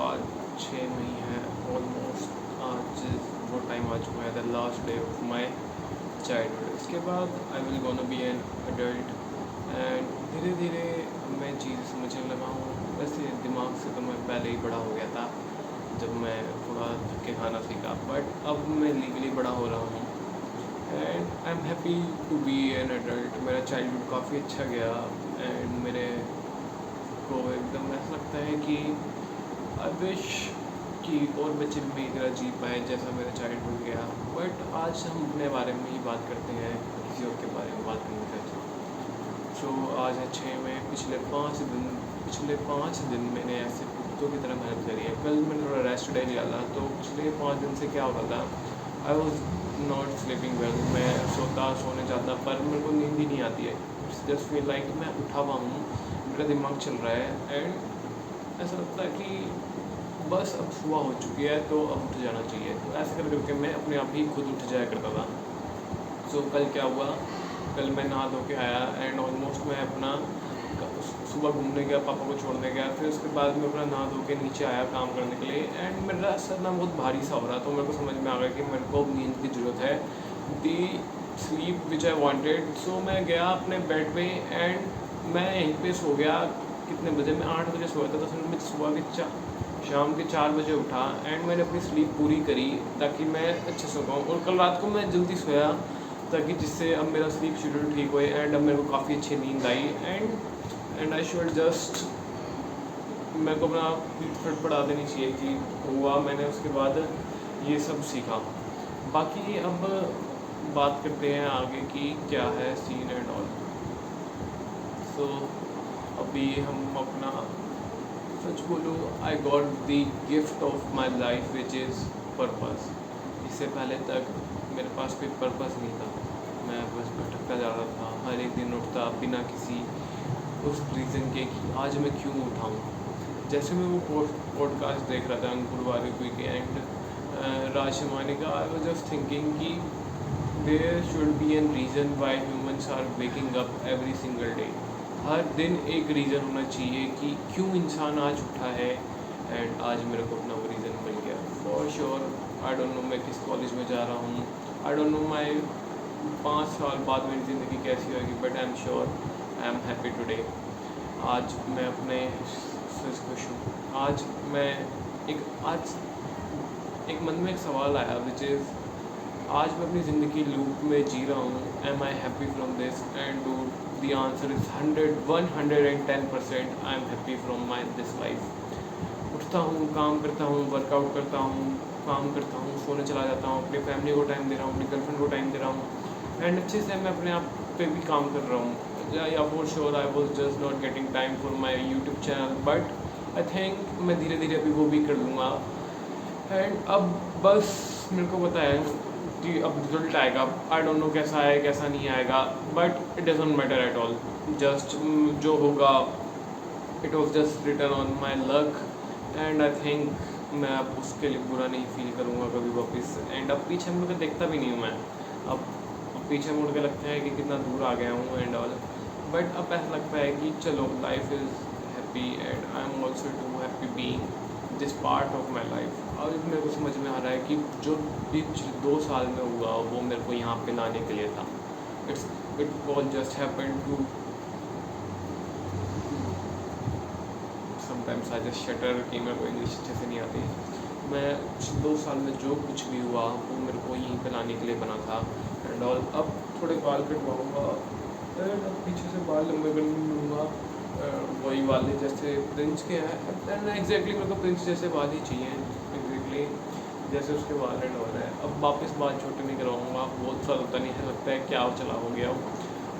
आज 6 मई है ऑलमोस्ट। आज वो टाइम आ चुका है, the last day of my childhood. इसके बाद I will gonna be an adult and धीरे धीरे मैं चीज़ समझने लगा हूँ। वैसे दिमाग से तो मैं पहले ही बड़ा हो गया था जब मैं थोड़ा धक्के खाना सीखा, बट अब मैं लीगली बड़ा हो रहा हूँ and I am happy to be an adult. मेरा चाइल्डहुड काफ़ी अच्छा गया एंड मेरे को एकदम ऐसा लगता है कि आई विश कि और बच्चे भी मेरी तरह जी पाए जैसा मेरा चाइल्डहुड गया। बट आज हम अपने बारे में ही बात करते हैं, किसी और के बारे में बात नहीं करते। सो आज है 6 में पिछले 5 दिन मैंने ऐसे कुत्तों की तरह मेहनत करी है। कल मैंने थोड़ा रेस्ट डे लिया था, तो पिछले 5 दिन से क्या हो रहा था, I was not sleeping well. मैं सोने जाता पर मेरे को नींद ही नहीं आती है। इट्स जस्ट फील लाइक मैं उठा हुआ हूँ, मेरा दिमाग चल रहा है एंड ऐसा लगता है कि बस अब सुबह हो चुकी है तो अब उठ जाना चाहिए। तो ऐसे करके मैं अपने आप ही खुद उठ जाया करता था। सो कल क्या हुआ, कल मैं नहा धो के आया एंड ऑलमोस्ट मैं अपना सुबह घूमने गया, पापा को छोड़ने गया, फिर उसके बाद मैं अपना नहा धो के नीचे आया काम करने के लिए एंड मेरा सर ना बहुत भारी सा हो रहा। तो मेरे को समझ में आ गया कि मेरे को नींद की ज़रूरत है, the sleep which I wanted. सो मैं गया अपने बेड पे एंड मैं यहीं पे सो गया। कितने बजे, मैं 8 बजे सोया था, तो फिर मैं सुबह के शाम के 4 बजे उठा एंड मैंने अपनी स्लीप पूरी करी ताकि मैं अच्छे सो पाऊँ। और कल रात को मैं जल्दी सोया ताकि जिससे अब मेरा स्लीप शेड्यूल ठीक हो एंड अब मेरे को काफ़ी अच्छी नींद आई एंड आई शुड जस्ट, मेरे को अपना पीठ पढ़ा देनी चाहिए कि हुआ मैंने उसके बाद ये सब सीखा। बाकी अब बात करते हैं आगे की क्या है सीन एंड ऑल। सो अभी हम अपना सच बोलो, I got the gift of my life which is purpose. इससे पहले तक मेरे पास कोई पर्पस नहीं था, मैं बस भटकता जा रहा था। हर एक दिन उठता बिना किसी उस रीज़न के कि आज मैं क्यों उठाऊँ। जैसे मैं वो पॉडकास्ट देख रहा था अंकुर वारिकुई के एंड राज शमानी का, आई वाज जस्ट थिंकिंग कि there should be an reason why humans are waking up every single day. हर दिन एक रीज़न होना चाहिए कि क्यों इंसान आज उठा है एंड आज मेरे को अपना वो रीज़न मिल गया। For sure I don't know मैं किस कॉलेज में जा रहा हूँ, आई डोंट नो माई 5 साल बाद मेरी ज़िंदगी कैसी होगी, but I am sure I am happy today. आज मैं अपने से खुश हूँ। आज मन में एक सवाल आया विच इज़, आज मैं अपनी ज़िंदगी लूप में जी रहा हूँ, am I happy from this and do the answer is 110%। I am happy from my this life. उठता हूँ, काम करता हूँ, वर्कआउट करता हूँ, काम करता हूँ, सोने चला जाता हूँ, अपनी फैमिली को टाइम दे रहा हूँ, अपनी गर्लफ्रेंड को टाइम दे रहा हूँ एंड अच्छे से मैं अपने आप पे भी काम कर रहा हूँ। या for sure I was just not getting time for my YouTube channel, but I think मैं धीरे धीरे अभी वो भी कर लूँगा एंड अब बस मेरे को पता है कि अब रिजल्ट आएगा। आई डोंट नो कैसा आए कैसा नहीं आएगा, but it doesn't matter at all. Just जो होगा it was just written on my luck and I think मैं अब उसके लिए बुरा नहीं फील करूँगा कभी वापस। एंड अब पीछे मुड़ के देखता भी नहीं हूँ मैं, अब पीछे मुड़ के लगता है कि कितना दूर आ गया हूँ एंड ऑल। बट अब ऐसा लगता है कि चलो life is happy and I am also to happy being this part of my life. और मेरे को समझ में आ रहा है कि जो भी 2 साल में हुआ वो मेरे को यहाँ पे लाने के लिए था। It was just happen to sometimes I just shutter कि मेरे को इंग्लिश अच्छे से नहीं आती। मैं 2 साल में जो कुछ भी हुआ वो मेरे को यहीं पे लाने के लिए बना था एंड ऑल। अब थोड़े बाल कटवाऊँगा एंड अब पीछे से बाल लंबे करने लूँगा, वही वाले जैसे प्रिंस के हैं एंड एग्जैक्टली मेरे को प्रिंस जैसे बाल ही चाहिए, एग्जैक्टली जैसे उसके बाल एंड ऑल है। अब वापस बाल छोटे नहीं करवाऊँगा, बहुत साल होता नहीं है, लगता है क्या चला हो गया।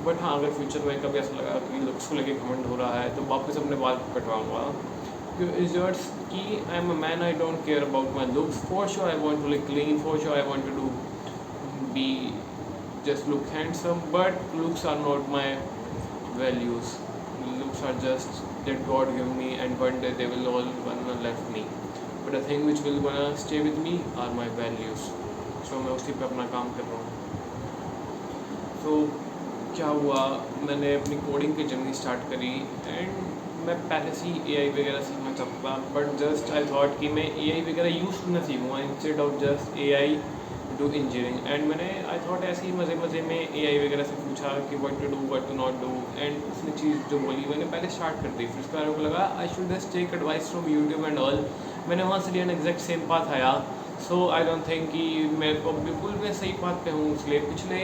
बट हाँ, अगर फ्यूचर में कभी ऐसा लगा कि लुक्स को लेके घमंड हो रहा है तो वापस अपने बाल कटवाऊँगा। Results कि I am a man, I don't care about my looks. For sure I want to look clean, for sure I want to do be just look handsome, but looks are not my values. Looks are just that God gave me and one day they will all gonna left me, but the thing which will gonna stay with me are my values. So मैं उसी पे अपना काम कर रहा हूँ। So क्या हुआ, मैंने अपनी कोडिंग की जर्नी स्टार्ट करी एंड मैं पहले से ही AI वगैरह सीखना चाहता था, बट जस्ट आई थॉट कि मैं AI वगैरह यूज़ ना सीखूँगा instead of just AI do engineering. And मैंने आई थॉट ऐसे ही मज़े मज़े में AI वगैरह से पूछा कि what to do what to not do, and उसने चीज़ जो बोली मैंने पहले स्टार्ट कर दी। फिर उसके बाद मेरे को लगा I should just take advice from YouTube and all. मैंने वहाँ से लिया एग्जैक्ट सेम पाथ आया। सो आई डोंट थिंक कि मेरे को बिल्कुल मैं सही पाथ पे हूँ। इसलिए पिछले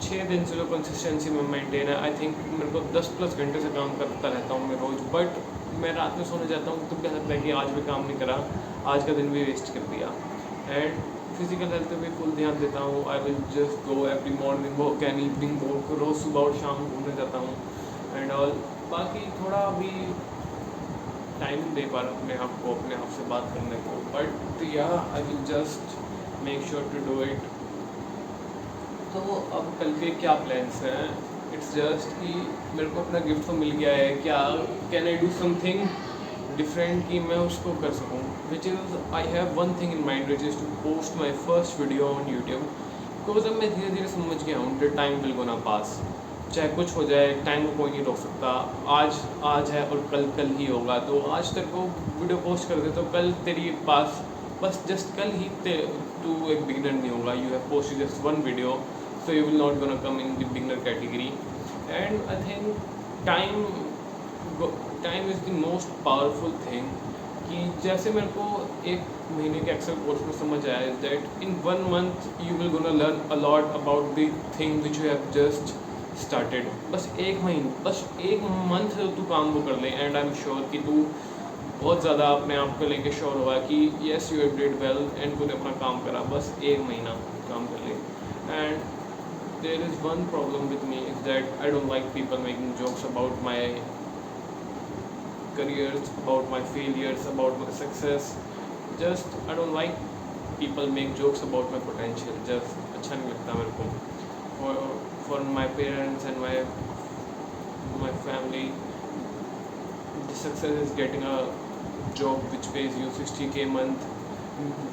6 दिन से जो कंसिस्टेंसी में मेंटेन है, आई थिंक मेरे को 10+ घंटे से काम करता रहता हूँ मैं रोज़। बट मैं रात में सोने जाता हूँ तो कह सकता है कि आज भी काम नहीं करा, आज का दिन भी वेस्ट कर दिया। एंड फिजिकल हेल्थ पे भी फुल ध्यान देता हूँ। I will just go every morning walk and evening walk, रोज़ सुबह और शाम घूमने जाता हूँ एंड ऑल। बाकी थोड़ा अभी टाइम दे पा रहा हूँ अपने आप को, अपने आप से बात करने को, but yeah I will just make sure to do it. तो अब कल के क्या प्लान्स हैं? इट्स जस्ट कि मेरे को अपना गिफ्ट तो मिल गया है, क्या can I do something different कि मैं उसको कर सकूँ, which is I have one thing in mind which is to post my first video on YouTube. Because अब मैं धीरे धीरे समझ गया हूँ the time will gonna pass. चाहे कुछ हो जाए, टाइम को कोई नहीं रोक सकता। आज है और कल कल ही होगा। तो आज तेरे को वीडियो पोस्ट कर दे तो कल तेरी पास बस जस्ट कल ही तू एक बिगिनर नहीं होगा। You have posted just one video, so you will not gonna come in the beginner category. And I think time is the most powerful thing कि जैसे मेरे को एक महीने के एक्सेल कोर्स में समझ आया that in 1 month you will gonna learn a lot about the thing which you have just started. बस एक मंथ तू काम वो कर ले एंड आई एम श्योर कि तू बहुत ज़्यादा अपने आप को लेके श्योर होगा कि yes you have did well and तूने अपना काम करा। बस 1 महीना काम कर ले। And there is one problem with me is that I don't like people making jokes about my careers, about my failures, about my success. Just I don't like people make jokes about my potential. Just अच्छा नहीं लगता मेरे को। For my parents and my family, the success is getting a job which pays you 60K month.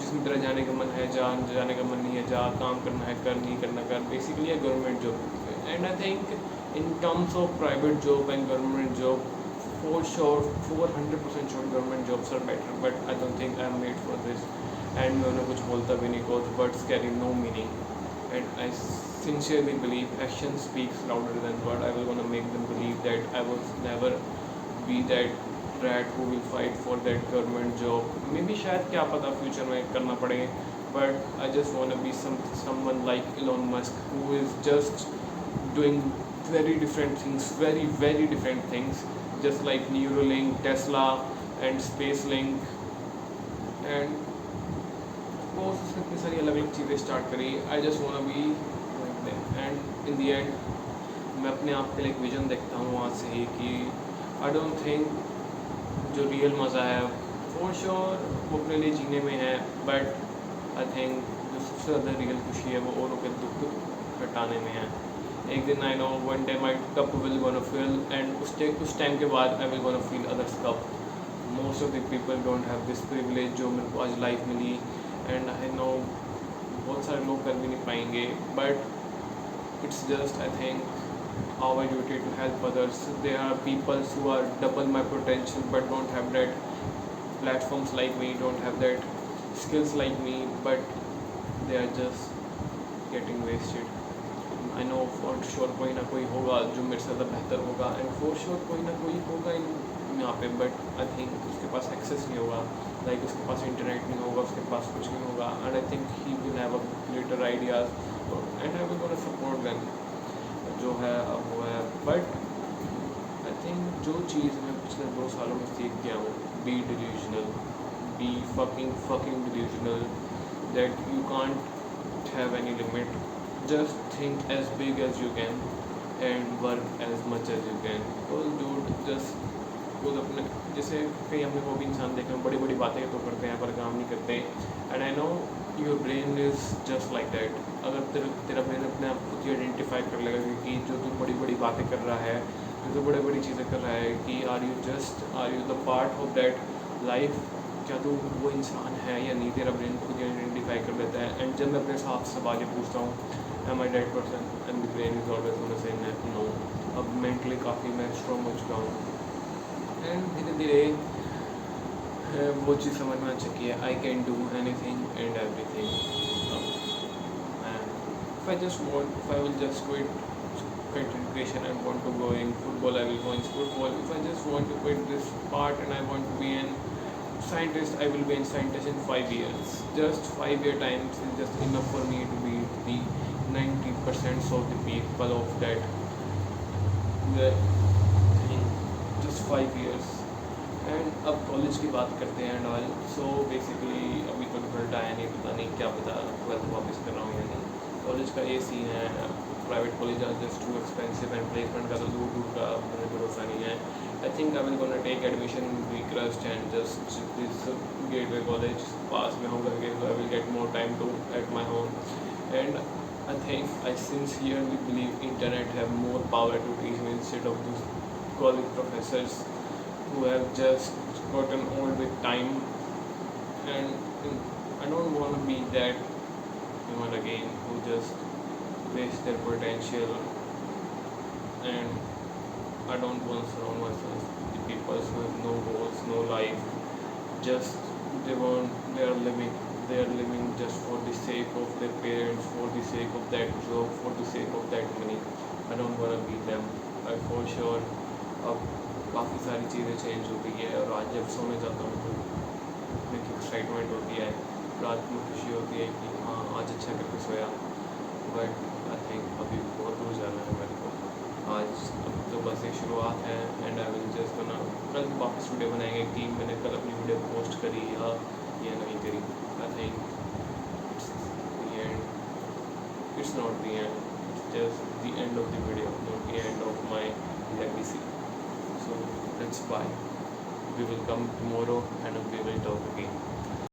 जिसमें तेरा जाने का मन है जाने का मन नहीं है जा, काम करना है कर, नहीं करना कर। बेसिकली है government job. And I think in terms of private job and government job, for sure 400% sure government jobs are better, but I don't think I am made for this. And मैं उन्हें कुछ बोलता भी नहीं, because words carry no meaning. And I sincerely believe action speaks louder than word. I will gonna make them believe that I was never be that rat who will fight for that government job. Maybe शायद क्या पता future में करना पड़े, but I just want to be someone like Elon Musk who is just doing very different things, very different things, just like Neuralink, Tesla and SpaceLink, and of course उसने इतनी सारी अलग अलग चीज़ें स्टार्ट करी। I just want to be like them, and in the end मैं अपने आप के लिए एक विजन देखता हूँ वहाँ से ही कि I don't think जो रियल मज़ा है फॉर श्योर वो अपने लिए जीने में है, बट आई थिंक जो सबसे ज़्यादा रियल खुशी है वो औरों के दुख हटाने में है। एक दिन I know one day my cup will gonna fill, and उस टाइम के बाद I will gonna feel others cup. Most of the people don't have this privilege जो मेरे को आज लाइफ मिली, एंड आई नो बहुत सारे लोग कर भी नहीं पाएंगे, but it's just I think our duty to help others. There are people who are double my potential but don't have that platforms like me, don't have that skills like me, but they are just getting wasted. I know for sure कोई ना कोई होगा जो मेरे से ज़्यादा बेहतर होगा, and for sure कोई ना कोई होगा यहाँ पे, but I think उसके पास access नहीं होगा, like उसके पास internet नहीं होगा, उसके पास कुछ नहीं होगा, and I think he will have a greater ideas, and I will gonna support them. जो है अब वो है, बट आई थिंक जो चीज़ मैं पिछले 2 सालों में सीख गया हूँ, be delusional, be fucking delusional that you can't have any limit. Just think as big as you can and work as much as you can. Because dude, just खुद अपने जैसे कहीं हमने वो भी इंसान देखे हैं बड़ी बड़ी बातें तो करते हैं पर काम नहीं करते, and I know your brain is just like that. अगर तेरा ब्रेन अपने आप खुद ही आइडेंटिफाई कर लेगा कि जो तू बड़ी बड़ी बातें कर रहा है, जो तू बड़ी बड़ी चीज़ें कर रहा है, कि are you the part of that life, क्या तू वो इंसान है या नहीं, तेरा ब्रेन खुद ही आइडेंटिफाई कर लेता है। एंड जब मैं अपने साथ से बातें पूछता हूँ am I that person, and the brain is always gonna say no. अब मेंटली काफ़ी मैं स्ट्रॉन्ग हो चुका हूँ, एंड धीरे धीरे वो चीज़ समझ में आ चुकी है, I can do anything and everything. If I just want, if I will just quit content creation and want to go in football, I will go in football. If I just want to quit this part and I want to be an scientist, I will be a scientist in 5 years. Just 5 year time is just enough for me to be the 90% of the people of that the thing. Just 5 years. And अब college की बात करते हैं and all. So basically अभी तो result आया नहीं, पता नहीं क्या पता 12th वापस कर रहा हूँ या नहीं. कॉलेज का ये सीन है, private college are just too expensive and placement का तो दूर दूर का मुझे भरोसा नहीं है. I think I will gonna take admission we crust and just this gateway college पास में होगा करके, so I will get more time to at my home. And I think I sincerely believe internet have more power to teach me instead of this college professors who have just gotten old with time. And I don't want to be that human again who just waste their potential. And I don't want to surround myself with the people who have no goals, no life. Just they are living just for the sake of their parents, for the sake of that job, for the sake of that money. I don't want to be them. I for sure अब काफ़ी सारी चीज़ें change हो गई है. और आज जब सोने जाता हूँ तो एक एक्साइटमेंट होती है, रात में खुशी होती है कि हाँ आज अच्छा करके सोया. बट आई थिंक अभी बहुत दूर जाना है मेरे को. आज अब तो बस एक शुरुआत है एंड आई विल जस्ट बना. कल वापस वीडियो बनाएंगे कि मैंने कल अपनी वीडियो पोस्ट करी या नहीं करी. I think it's the end. It's not the end, it's just the end of the video, not the end of my legacy. So let's bye. We will come tomorrow and we will talk